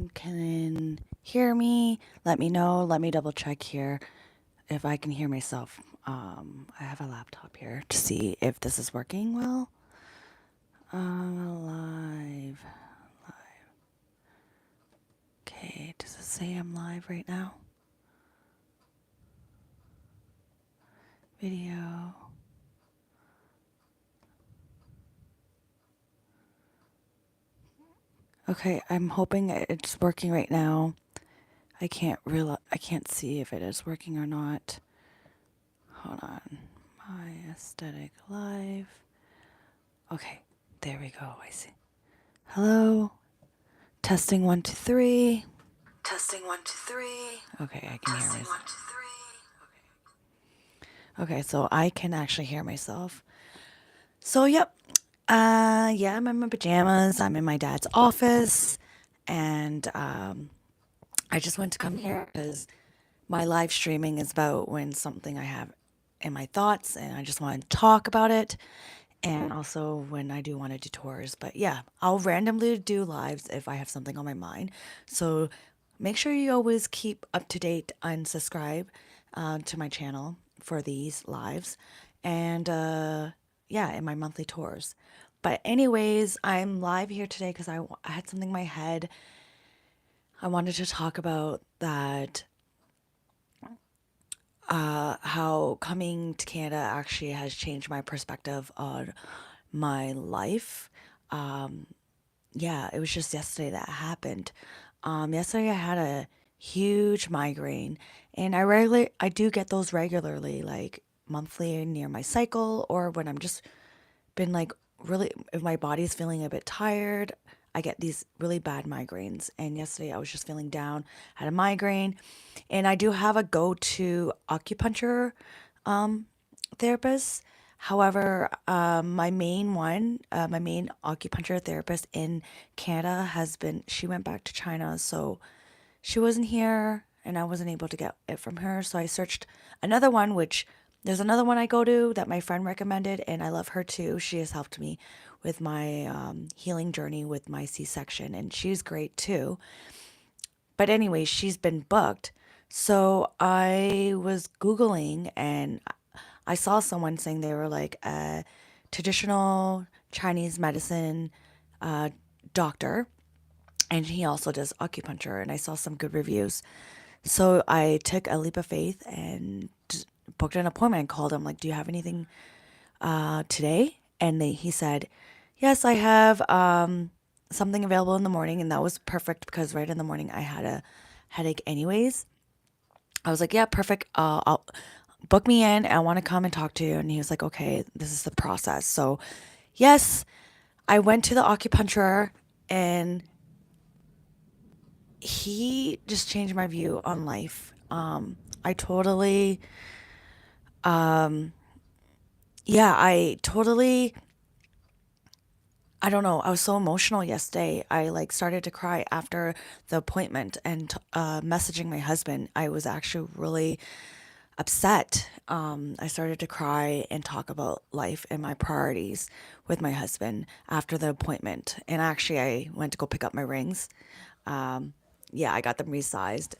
everyone can hear me, let me know. Let me double check here if I can hear myself. I have a laptop here to see if this is working well. Live. Okay, does it say I'm live right now? Video. Okay, I'm hoping it's working right now. I can't see if it is working or not. Hold on. My aesthetic live. Okay, there we go. I see. Hello. Testing 1, 2, 3. Testing 1, 2, 3. Okay, I can hear Testing 1, 2, myself. 3. Okay, so I can actually hear myself. So, yep. Yeah, I'm in my pajamas. I'm in my dad's office. And I just wanted to come here because my live streaming is about when something I have in my thoughts and I just want to talk about it. And also when I do want to do tours. But yeah, I'll randomly do lives if I have something on my mind. So make sure you always keep up to date and subscribe to my channel for these lives. And yeah, in my monthly tours. But anyways, I'm live here today because I had something in my head. I wanted to talk about that how coming to Canada actually has changed my perspective on my life. Yeah, it was just yesterday that happened. Yesterday I had a huge migraine, and I do get those regularly, like monthly near my cycle, or when I'm just been like really, if my body's feeling a bit tired, I get these really bad migraines. And yesterday I was just feeling down, had a migraine, and I do have a go-to acupuncture therapist. However, my main acupuncture therapist in Canada she went back to China, so she wasn't here and I wasn't able to get it from her. So I searched another one, which there's another one I go to that my friend recommended, and I love her too. She has helped me with my healing journey with my C-section, and she's great too. But anyway, she's been booked. So I was Googling and I saw someone saying they were like a traditional Chinese medicine doctor, and he also does acupuncture, and I saw some good reviews. So I took a leap of faith and booked an appointment and called him like, "Do you have anything today?" And he said, "Yes, I have something available in the morning," and that was perfect because right in the morning I had a headache anyways. I was like, "Yeah, perfect. I'll book me in. I want to come and talk to you." And he was like, "Okay, this is the process." So, yes, I went to the acupuncturist, and he just changed my view on life. I totally, yeah, I don't know. I was so emotional yesterday. I like started to cry after the appointment and messaging my husband. I was actually really upset. I started to cry and talk about life and my priorities with my husband after the appointment. And actually, I went to go pick up my rings. Yeah, I got them resized.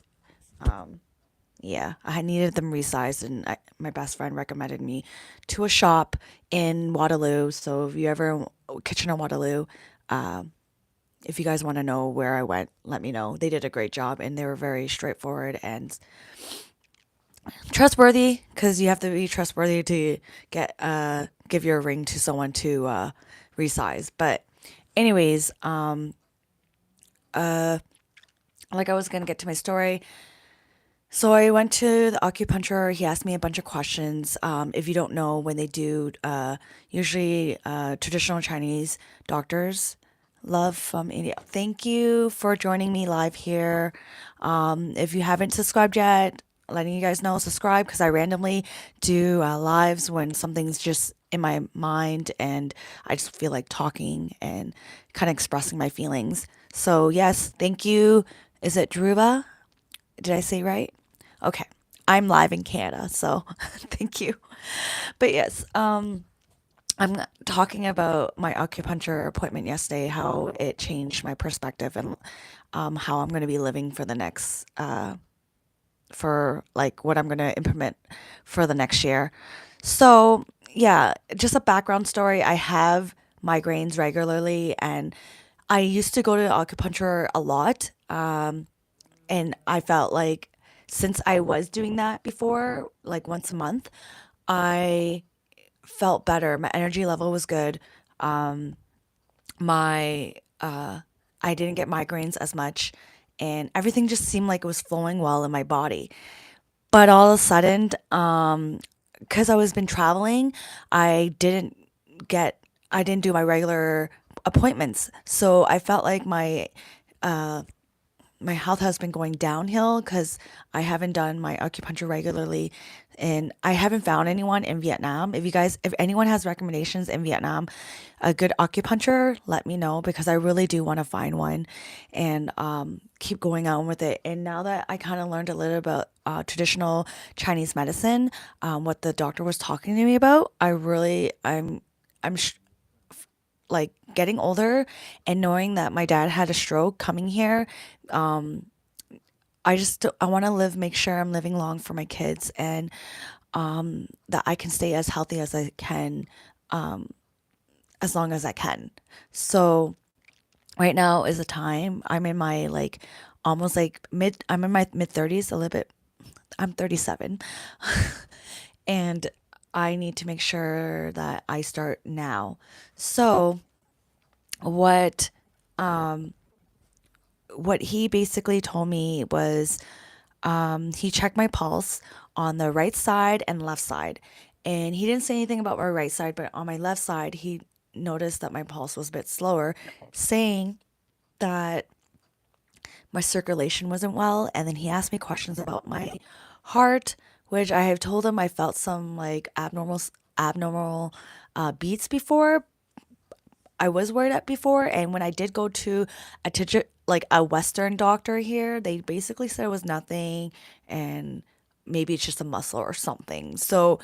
Yeah, I needed them resized, and my best friend recommended me to a shop in Waterloo. So if you ever Kitchener Waterloo, if you guys want to know where I went, let me know. They did a great job, and they were very straightforward and trustworthy because you have to be trustworthy to get give your ring to someone to resize. But anyways, like I was gonna get to my story. So I went to the acupuncture. He asked me a bunch of questions. If you don't know, when they do, usually traditional Chinese doctors, love from India. Thank you for joining me live here. If you haven't subscribed yet, letting you guys know, subscribe because I randomly do lives when something's just in my mind and I just feel like talking and kind of expressing my feelings. So yes, thank you. Is it Druva? Did I say right? Okay. I'm live in Canada, so thank you. But yes, I'm talking about my acupuncture appointment yesterday, how it changed my perspective and how I'm going to be living for the next, for like what I'm going to implement for the next year. So, yeah, just a background story. I have migraines regularly, and I used to go to acupuncture a lot. And I felt like since I was doing that before, like once a month, I felt better. My energy level was good. My I didn't get migraines as much, and everything just seemed like it was flowing well in my body. But all of a sudden, because I was been traveling, I didn't get I didn't do my regular appointments. So I felt like my health has been going downhill because I haven't done my acupuncture regularly, and I haven't found anyone in Vietnam. If anyone has recommendations in Vietnam, a good acupuncture, let me know because I really do want to find one and keep going on with it. And now that I kind of learned a little about traditional Chinese medicine, what the doctor was talking to me about, I'm like getting older and knowing that my dad had a stroke coming here. I want to make sure I'm living long for my kids, and that I can stay as healthy as I can, as long as I can. So right now is the time. I'm in my like almost like I'm in my mid 30s, a little bit. I'm 37, and I need to make sure that I start now. So what what he basically told me was, he checked my pulse on the right side and left side. And he didn't say anything about my right side, but on my left side, he noticed that my pulse was a bit slower, saying that my circulation wasn't well. And then he asked me questions about my heart, which I have told him I felt some like abnormal beats before. I was worried at before, and when I did go to like a Western doctor here, they basically said it was nothing, and maybe it's just a muscle or something. So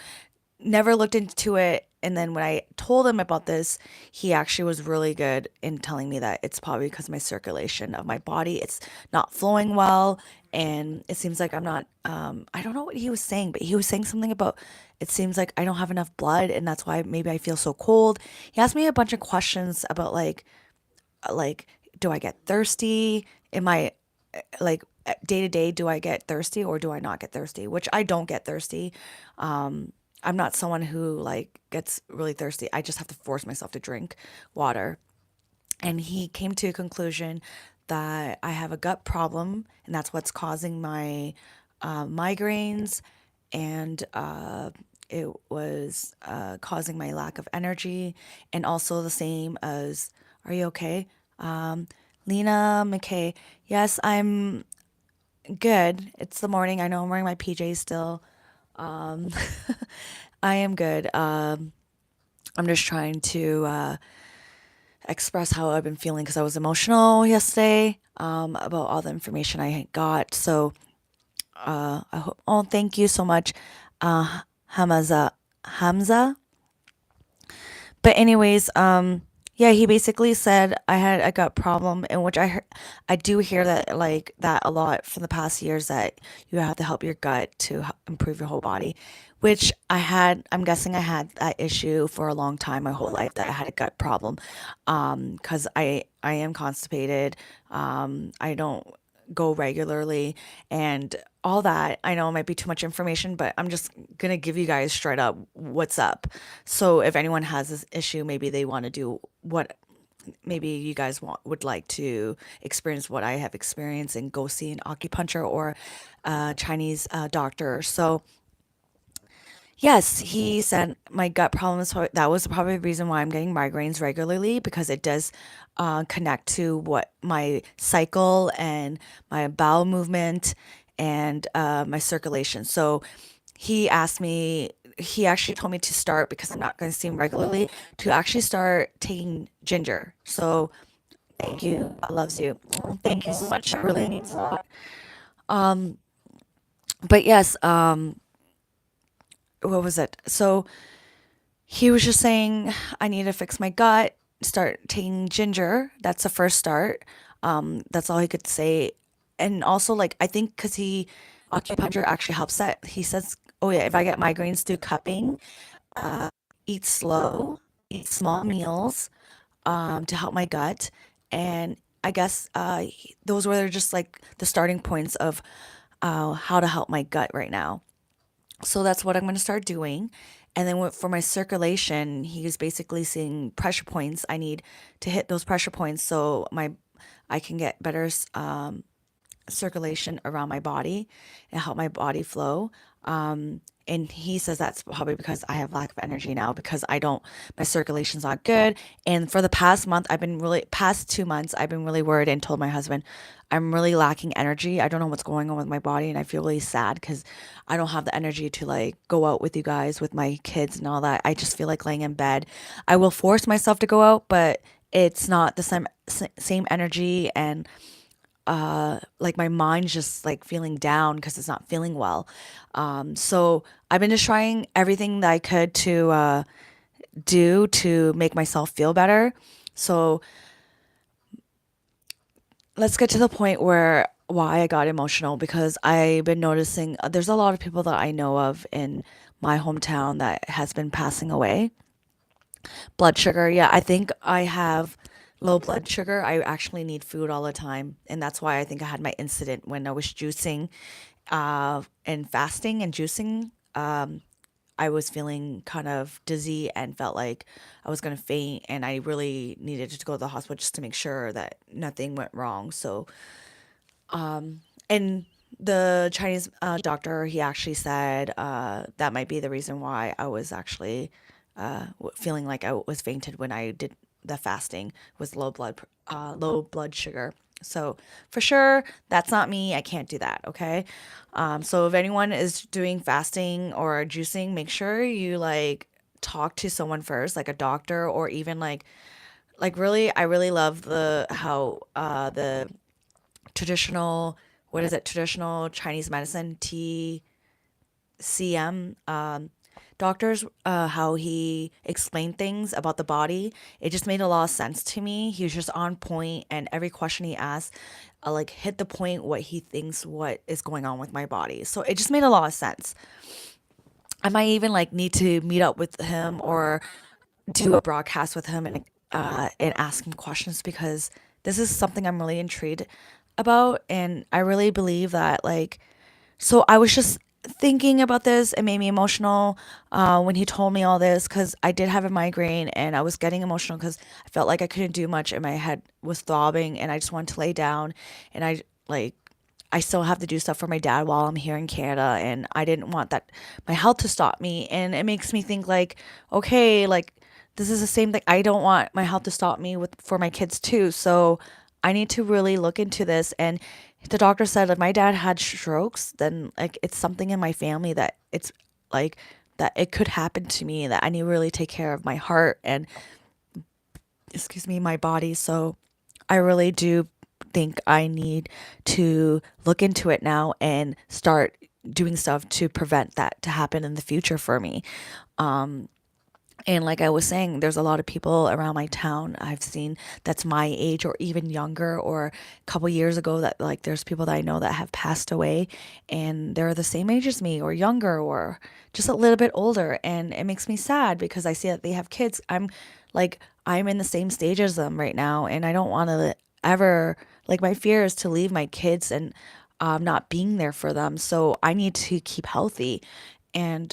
never looked into it. And then when I told him about this, he actually was really good in telling me that it's probably because my circulation of my body, it's not flowing well. And it seems like I'm not, I don't know what he was saying, but he was saying something about it seems like I don't have enough blood, and that's why maybe I feel so cold. He asked me a bunch of questions about like, do I get thirsty? Am I like day to day, do I get thirsty or do I not get thirsty? Which I don't get thirsty. I'm not someone who like gets really thirsty. I just have to force myself to drink water. And he came to a conclusion that I have a gut problem, and that's what's causing my migraines, and it was causing my lack of energy, and also the same as, are you okay? Lena McKay, yes, I'm good. It's the morning. I know I'm wearing my PJs still. I am good. I'm just trying to express how I've been feeling because I was emotional yesterday, about all the information I got. So I hope. Oh, thank you so much, Hamza. Hamza. But anyways, yeah, he basically said I had a gut problem, in which I do hear that like that a lot for the past years, that you have to help your gut to improve your whole body, which I'm guessing I had that issue for a long time, my whole life, that I had a gut problem, because I am constipated. I don't go regularly, and all that. I know it might be too much information, but I'm just gonna give you guys straight up what's up. So if anyone has this issue, maybe they want to do what, maybe you guys would like to experience what I have experienced and go see an acupuncture or a Chinese doctor. So yes, he said my gut problems. That was probably the reason why I'm getting migraines regularly, because it does connect to what my cycle and my bowel movement and my circulation. So he asked me. He actually told me to start, because I'm not going to see him regularly, to actually start taking ginger. So thank you. I loves you. Thank you so much. It really means a lot. But yes, what was it? So he was just saying I need to fix my gut, start taking ginger. That's the first start. That's all he could say. And also, like, I think because acupuncture actually helps that. He says, oh, yeah, if I get migraines, do cupping, uh, eat slow, eat small meals to help my gut. And I guess those were just like the starting points of how to help my gut right now. So that's what I'm going to start doing. And then for my circulation, he was basically seeing pressure points. I need to hit those pressure points so I can get better circulation around my body and help my body flow. And he says that's probably because I have lack of energy now because my circulation's not good. And for the past 2 months, I've been really worried and told my husband, I'm really lacking energy. I don't know what's going on with my body. And I feel really sad because I don't have the energy to like go out with you guys, with my kids and all that. I just feel like laying in bed. I will force myself to go out, but it's not the same energy and like my mind's just like feeling down because it's not feeling well. So I've been just trying everything that I could to do to make myself feel better. So let's get to the point where why I got emotional because I've been noticing there's a lot of people that I know of in my hometown that has been passing away. Blood sugar, yeah, I think I have low blood sugar. I actually need food all the time, and that's why I think I had my incident when I was juicing and fasting and juicing. I was feeling kind of dizzy and felt like I was going to faint, and I really needed to go to the hospital just to make sure that nothing went wrong. So, and the Chinese doctor, he actually said that might be the reason why I was actually feeling like I was fainted when I did the fasting was low blood sugar. So for sure, that's not me. I can't do that. Okay. So if anyone is doing fasting or juicing, make sure you like talk to someone first, like a doctor or even like really, I really love the how the traditional what is it traditional Chinese medicine TCM doctors how he explained things about the body. It just made a lot of sense to me. He was just on point, and every question he asked like hit the point what he thinks what is going on with my body. So it just made a lot of sense. I might even like need to meet up with him or do a broadcast with him and ask him questions because this is something I'm really intrigued about, and I really believe that like so I was just thinking about this. It made me emotional when he told me all this because I did have a migraine and I was getting emotional because I felt like I couldn't do much and my head was throbbing and I just wanted to lay down and I still have to do stuff for my dad while I'm here in Canada and I didn't want that my health to stop me, and it makes me think like okay, like this is the same thing. I don't want my health to stop me with for my kids too. So I need to really look into this. And the doctor said if my dad had strokes, then like it's something in my family that it's like that it could happen to me, that I need to really take care of my heart and excuse me, my body. So I really do think I need to look into it now and start doing stuff to prevent that to happen in the future for me. And like I was saying, there's a lot of people around my town I've seen that's my age or even younger or a couple years ago that like there's people that I know that have passed away and they're the same age as me or younger or just a little bit older. And it makes me sad because I see that they have kids. I'm in the same stage as them right now and I don't want to ever like my fear is to leave my kids and not being there for them. So I need to keep healthy. And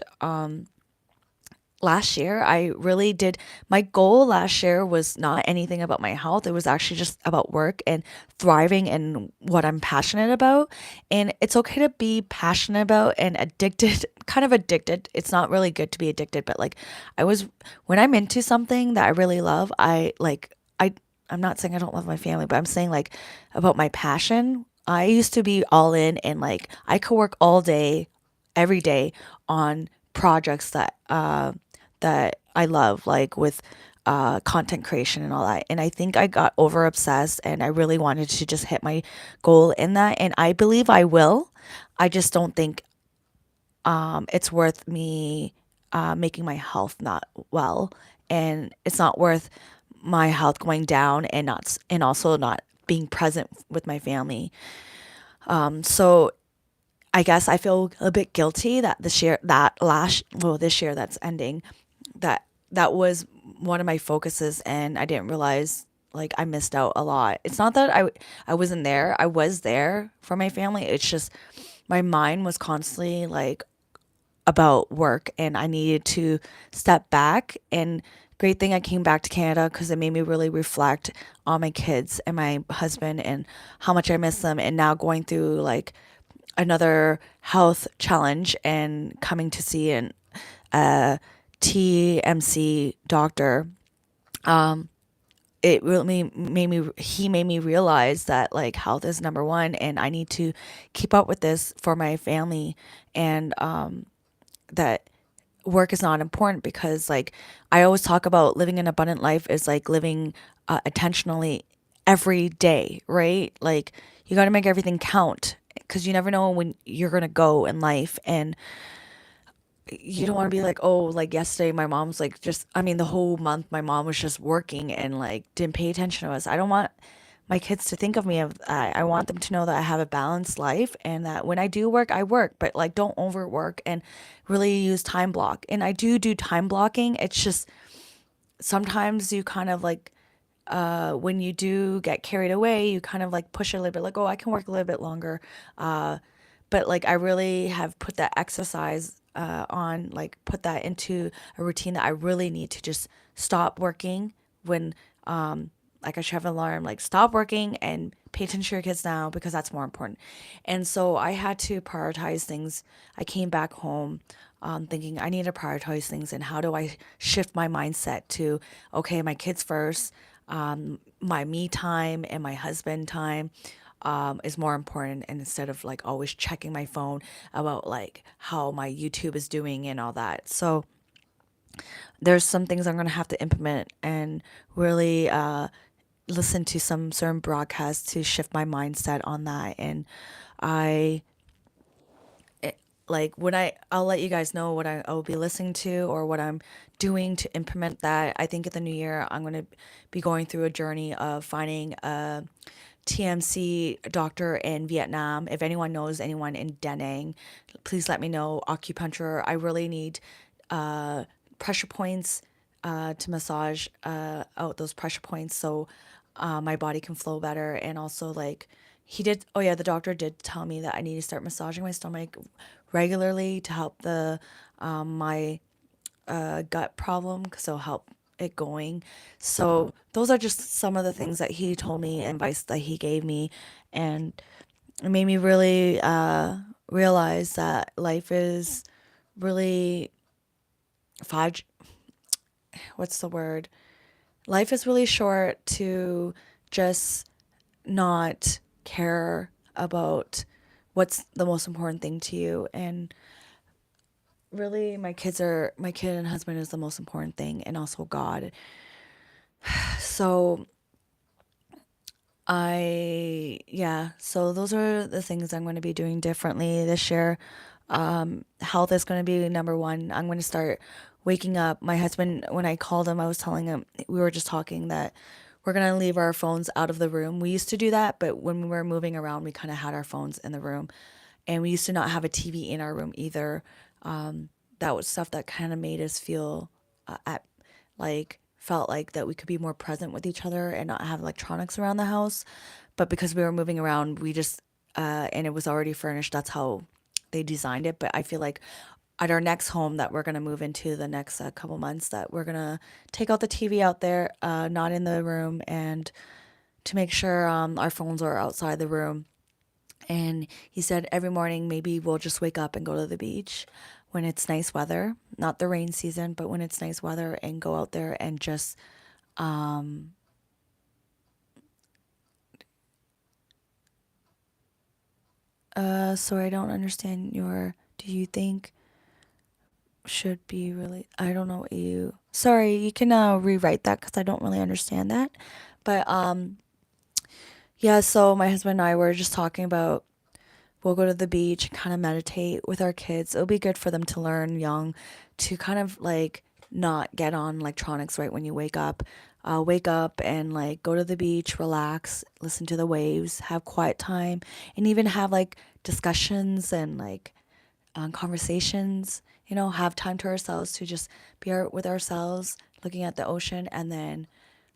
last year I really did my goal last year was not anything about my health. It was actually just about work and thriving in what I'm passionate about. And it's okay to be passionate about and addicted, kind of addicted. It's not really good to be addicted, but like I was when I'm into something that I really love, I'm not saying I don't love my family, but I'm saying like about my passion. I used to be all in and like I could work all day every day on projects that I love, like with content creation and all that. And I think I got over obsessed and I really wanted to just hit my goal in that. And I believe I will. I just don't think it's worth me. making my health not well, and it's not worth my health going down and also not being present with my family. So I guess I feel a bit guilty that this year that's ending, that that was one of my focuses, and I didn't realize like I missed out a lot. It's not that I wasn't there. I was there for my family. It's just my mind was constantly like about work, and I needed to step back. And great thing I came back to Canada because it made me really reflect on my kids and my husband and how much I miss them. And now going through like another health challenge and coming to see an TMC doctor, it really made me realize that like health is number one, and I need to keep up with this for my family, and that work is not important, because like I always talk about living an abundant life is like living intentionally every day, right? Like you got to make everything count, because you never know when you're going to go in life. And you don't want to be like, oh, like yesterday my mom's like just, I mean, the whole month my mom was just working and like didn't pay attention to us. I don't want my kids to think of me of I want them to know that I have a balanced life, and that when I do work, I work, but like don't overwork, and really use time block. And I do time blocking. It's just sometimes you kind of like when you do get carried away, you kind of like push it a little bit, like, oh, I can work a little bit longer. But like I really have put that exercise on, like put that into a routine, that I really need to just stop working when like I should have an alarm, like stop working and pay attention to your kids now, because that's more important. And so I had to prioritize things. I came back home thinking I need to prioritize things, and how do I shift my mindset to, okay, my kids first, my me time and my husband time is more important, and instead of like always checking my phone about like how my YouTube is doing and all that. So there's some things I'm gonna have to implement, and really listen to some certain broadcasts to shift my mindset on that. And I like when I'll let you guys know what I'll be listening to, or what I'm doing to implement that. I think in the new year I'm going to be going through a journey of finding a TMC doctor in Vietnam. If anyone knows anyone in Da Nang, please let me know. Acupuncture. I really need pressure points to massage out those pressure points, so my body can flow better. And also like he did, oh yeah, the doctor did tell me that I need to start massaging my stomach regularly to help the my gut problem, because it'll help it going. So those are just some of the things that he told me, advice that he gave me. And it made me really realize that life is really five what's the word, life is really short to just not care about what's the most important thing to you. And really my kid and husband is the most important thing, and also God. So so those are the things I'm going to be doing differently this year. Health is going to be number one. I'm going to start waking up. My husband, when I called him, I was telling him, we were just talking that we're going to leave our phones out of the room. We used to do that, but when we were moving around, we kind of had our phones in the room. And we used to not have a TV in our room either. That was stuff that kind of made us feel at like felt like that we could be more present with each other and not have electronics around the house. But because we were moving around, we just and it was already furnished, that's how they designed it. But I feel like at our next home that we're going to move into the next couple months, that we're going to take out the TV out there, not in the room, and to make sure our phones are outside the room. And he said every morning maybe we'll just wake up and go to the beach when it's nice weather, not the rain season, but when it's nice weather, and go out there and just sorry, I don't understand your, do you think should be really, I don't know what you, sorry, you can rewrite that because I don't really understand that. But yeah, so my husband and I were just talking about we'll go to the beach, kind of meditate with our kids. It'll be good for them to learn young to kind of like not get on electronics right when you wake up. Wake up and like go to the beach, relax, listen to the waves, have quiet time, and even have like discussions and like conversations. You know, have time to ourselves to just be with ourselves, looking at the ocean, and then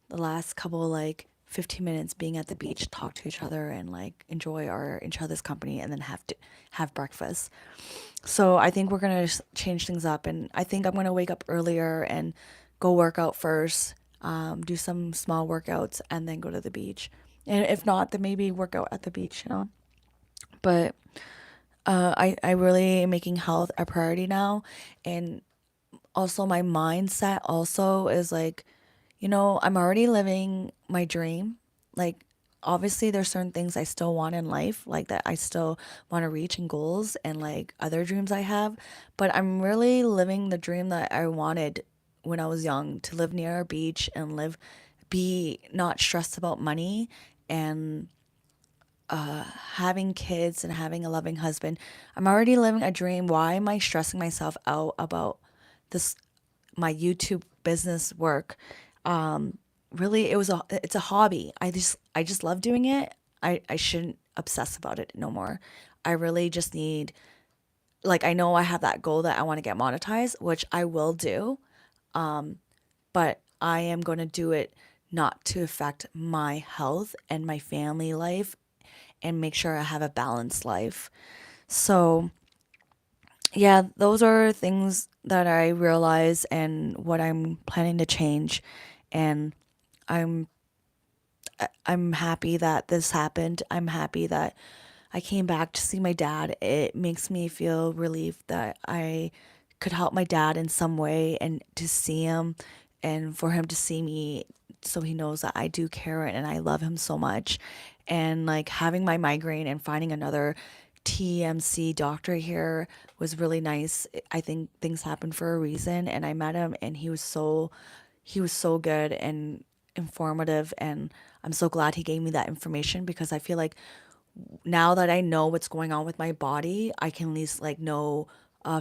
the last couple like 15 minutes being at the beach, talk to each other and like enjoy each other's company, and then have breakfast. So I think we're gonna change things up, and I think I'm gonna wake up earlier and go work out first, do some small workouts, and then go to the beach. And if not, then maybe work out at the beach, you know. But I really am making health a priority now, and also my mindset also is like, you know, I'm already living my dream. Like, obviously, there's certain things I still want in life, like that I still want to reach and goals and like other dreams I have. But I'm really living the dream that I wanted when I was young, to live near a beach and be not stressed about money and having kids and having a loving husband. I'm already living a dream. Why am I stressing myself out about this, my YouTube business work? Really, it's a hobby. I just love doing it. I shouldn't obsess about it no more. I really just need, like, I know I have that goal that I want to get monetized, which I will do, but I am going to do it not to affect my health and my family life, and make sure I have a balanced life. So, yeah, those are things that I realize and what I'm planning to change. And I'm I'm happy that this happened. I'm happy that I came back to see my dad. It makes me feel relieved that I could help my dad in some way, and to see him and for him to see me, so he knows that I do care and I love him so much. And like having my migraine and finding another TMC doctor here was really nice. I think things happen for a reason, and I met him and he was so good and informative, and I'm so glad he gave me that information, because I feel like now that I know what's going on with my body, I can at least like know,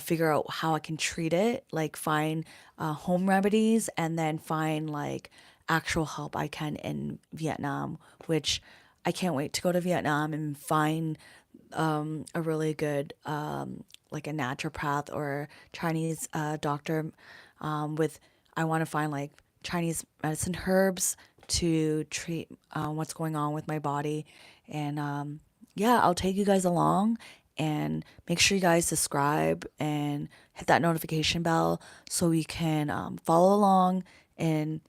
figure out how I can treat it, like find home remedies, and then find like actual help I can in Vietnam, which I can't wait to go to Vietnam and find a really good like a naturopath or Chinese doctor, with, I want to find like Chinese medicine herbs to treat what's going on with my body. And yeah, I'll take you guys along, and make sure you guys subscribe and hit that notification bell so you can follow along and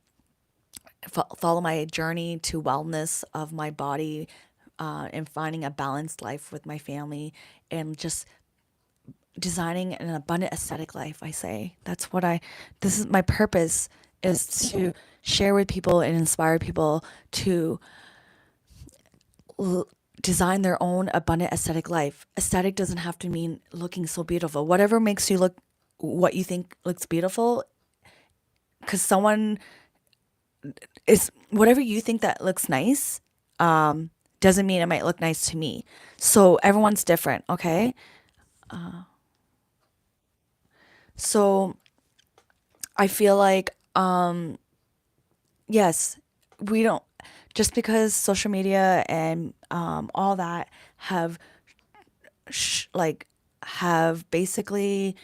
follow my journey to wellness of my body, and finding a balanced life with my family, and just designing an abundant aesthetic life. I say this is my purpose, is to share with people and inspire people to design their own abundant aesthetic life. Aesthetic doesn't have to mean looking so beautiful. Whatever makes you look, what you think looks beautiful, because someone is, whatever you think that looks nice, doesn't mean it might look nice to me. So everyone's different, okay? So I feel like, yes, we don't, just because social media and all that have like have basically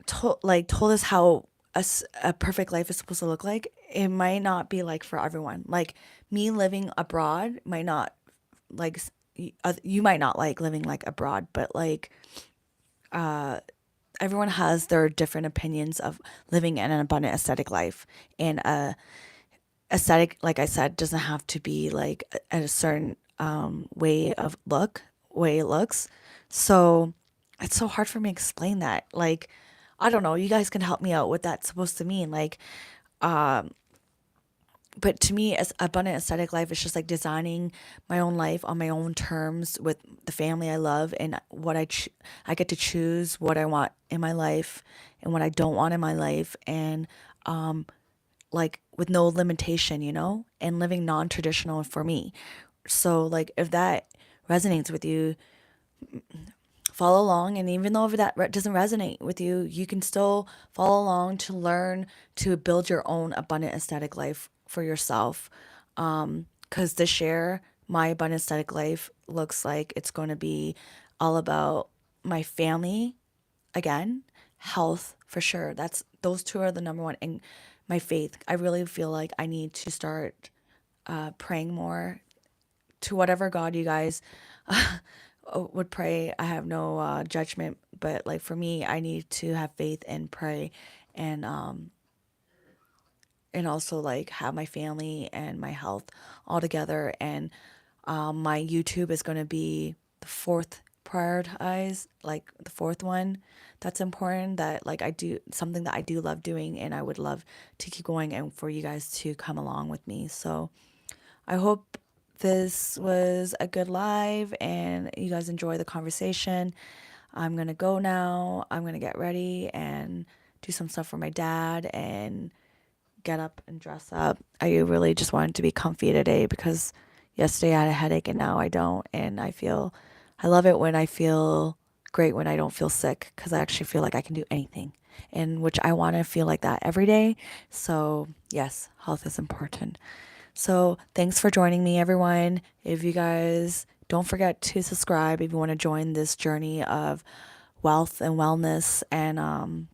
told us how a perfect life is supposed to look like, it might not be like for everyone. Like me living abroad might not, like, you might not like living like abroad, but like everyone has their different opinions of living in an abundant aesthetic life. And aesthetic, like I said, doesn't have to be like a certain way it looks. So it's so hard for me to explain that. Like, I don't know, you guys can help me out what that's supposed to mean. Like, but to me, as abundant aesthetic life is just like designing my own life on my own terms with the family I love, and what I get to choose what I want in my life and what I don't want in my life, and like with no limitation, and living non-traditional for me. So like if that resonates with you, follow along. And even though if that doesn't resonate with you, you can still follow along to learn to build your own abundant aesthetic life for yourself. Because this year, my abundant aesthetic life looks like it's going to be all about my family again, health for sure. That's those two are the number one, and my faith. I really feel like I need to start praying more to whatever God you guys would pray. I have no judgment, but like for me, I need to have faith and pray, and also like have my family and my health all together. And my YouTube is going to be the fourth prioritize, like the fourth one. That's important. That like I do something that I do love doing, and I would love to keep going, and for you guys to come along with me. So I hope this was a good live and you guys enjoy the conversation. I'm going to go now. I'm going to get ready and do some stuff for my dad and get up and dress up. I really just wanted to be comfy today because yesterday I had a headache and now I don't. And I love it when I feel great when I don't feel sick because I actually feel like I can do anything. And which I want to feel like that every day. So, yes, health is important. So thanks for joining me, everyone. If you guys don't forget to subscribe if you want to join this journey of wealth and wellness. And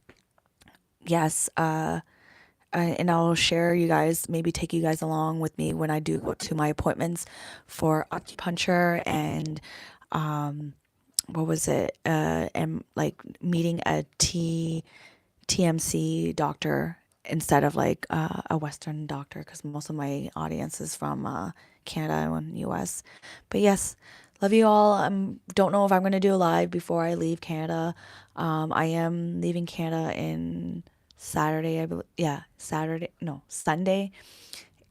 yes, and I'll share you guys, maybe take you guys along with me when I do go to my appointments for acupuncture and what was it? And like meeting a TMC doctor instead of like a Western doctor because most of my audience is from Canada and US. But yes, love you all. Don't know if I'm going to do a live before I leave Canada. I am leaving Canada in Saturday, I believe. Yeah, Saturday. No, Sunday.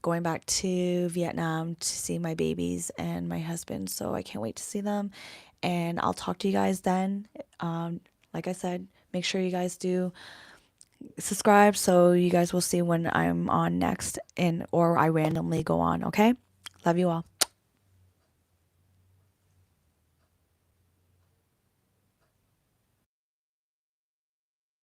Going back to Vietnam to see my babies and my husband. So I can't wait to see them. And I'll talk to you guys then. Like I said, make sure you guys do subscribe so you guys will see when I'm on next and or I randomly go on, okay? Love you all.